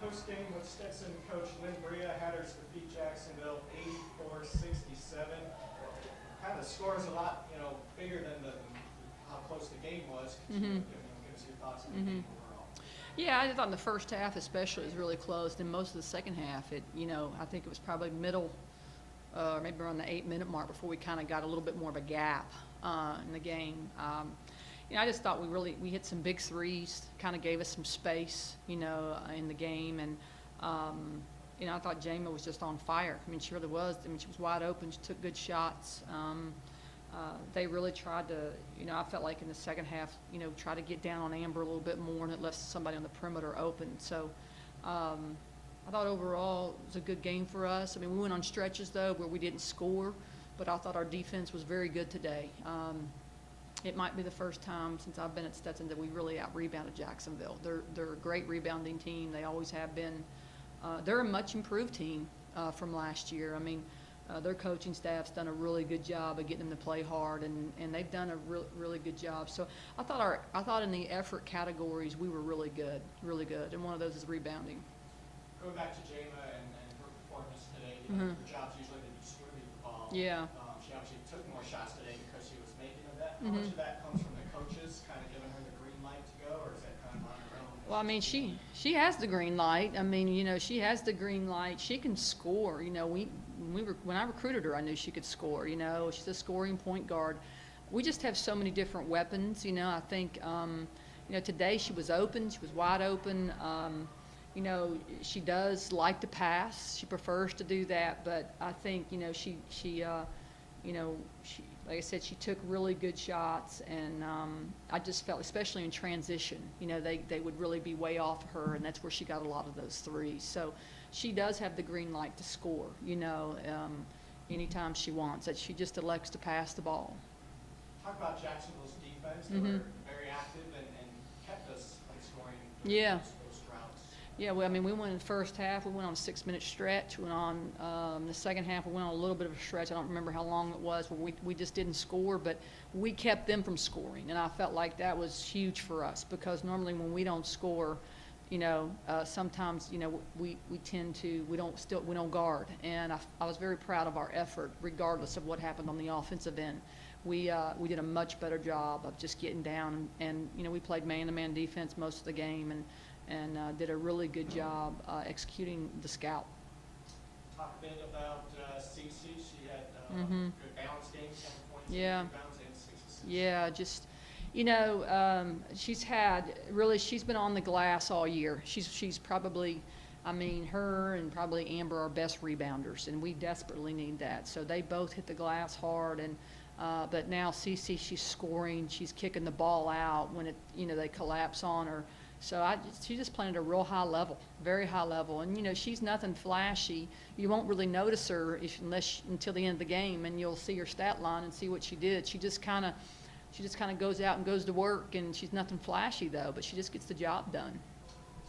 post-game with Stetson coach Lynn. Bria Hatters defeat Jacksonville 84-67. Kind of score is a lot, bigger than how close the game was. Could you give us your thoughts on the game overall? Yeah, I thought in the first half especially it was really close. And most of the second half, I think it was probably middle, maybe around the 8-minute mark before we kind of got a little bit more of a gap in the game. I just thought we hit some big threes, kind of gave us some space, in the game. And, I thought Jamie was just on fire. I mean, she really was. I mean, she was wide open. She took good shots. They really tried to, I felt like in the second half, try to get down on Amber a little bit more, and it left somebody on the perimeter open. So I thought overall it was a good game for us. I mean, we went on stretches, though, where we didn't score, but I thought our defense was very good today. It might be the first time since I've been at Stetson that we really out-rebounded Jacksonville. They're a great rebounding team. They always have been. They're a much improved team from last year. I mean, their coaching staff's done a really good job of getting them to play hard, and they've done a really good job. So I thought in the effort categories we were really good, and one of those is rebounding. Going back to Jama and her performance today, her job's usually to distribute the ball. Yeah. She obviously took more shots today because she was making of that. How much of that comes from the coaches kind of giving her the green light to go, or is that kind of on her own? Well, I mean, she has the green light. I mean, she has the green light. She can score. When I recruited her, I knew she could score. She's a scoring point guard. We just have so many different weapons. I think, today she was open. She was wide open. She does like to pass. She prefers to do that. But I think, she like I said, she took really good shots, and I just felt, especially in transition, they would really be way off of her, and that's where she got a lot of those threes. So she does have the green light to score, anytime she wants it. She just elects to pass the ball. Talk about Jacksonville's defense. They were very active and kept us from scoring those droughts. Yeah, well, I mean, we went in the first half. We went on a 6-minute stretch. We went on the second half. We went on a little bit of a stretch. I don't remember how long it was, where we just didn't score, but we kept them from scoring. And I felt like that was huge for us, because normally when we don't score, sometimes we tend to we don't guard. And I was very proud of our effort, regardless of what happened on the offensive end. We did a much better job of just getting down, and we played man-to-man defense most of the game, and did a really good job executing the scout. Talk a bit about Cece. She had a good balance game, 7 points, 8 rebounds, and 6 assists. Yeah, just she's been on the glass all year. She's probably, her and probably Amber are best rebounders, and we desperately need that. So they both hit the glass hard, and but now Cece, she's scoring, she's kicking the ball out when they collapse on her. So she's just playing at a real high level, very high level. And, she's nothing flashy. You won't really notice her until the end of the game, and you'll see her stat line and see what she did. She just kind of goes out and goes to work, and she's nothing flashy, though, but she just gets the job done.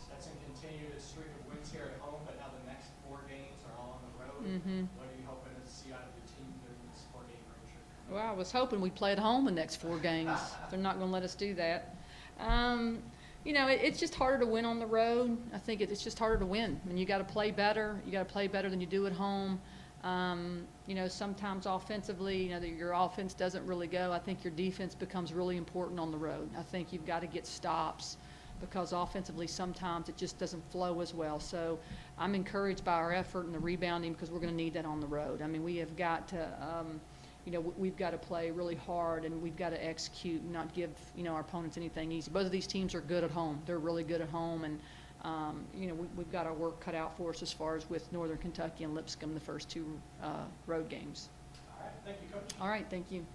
Stetson continued its streak of wins here at home, but now the next 4 games are all on the road. What are you hoping to see out of the team during this 4-game road trip? Well, I was hoping we'd play at home the next 4 games. They're not going to let us do that. It's just harder to win on the road. I think it's just harder to win. I mean, you got to play better. You got to play better than you do at home. Sometimes offensively, your offense doesn't really go. I think your defense becomes really important on the road. I think you've got to get stops, because offensively sometimes it just doesn't flow as well. So I'm encouraged by our effort and the rebounding, because we're going to need that on the road. I mean, we have got to we've got to play really hard, and we've got to execute and not give, our opponents anything easy. Both of these teams are good at home. They're really good at home, and, we've got our work cut out for us as far as with Northern Kentucky and Lipscomb, the first 2 road games. All right. Thank you, Coach. All right. Thank you.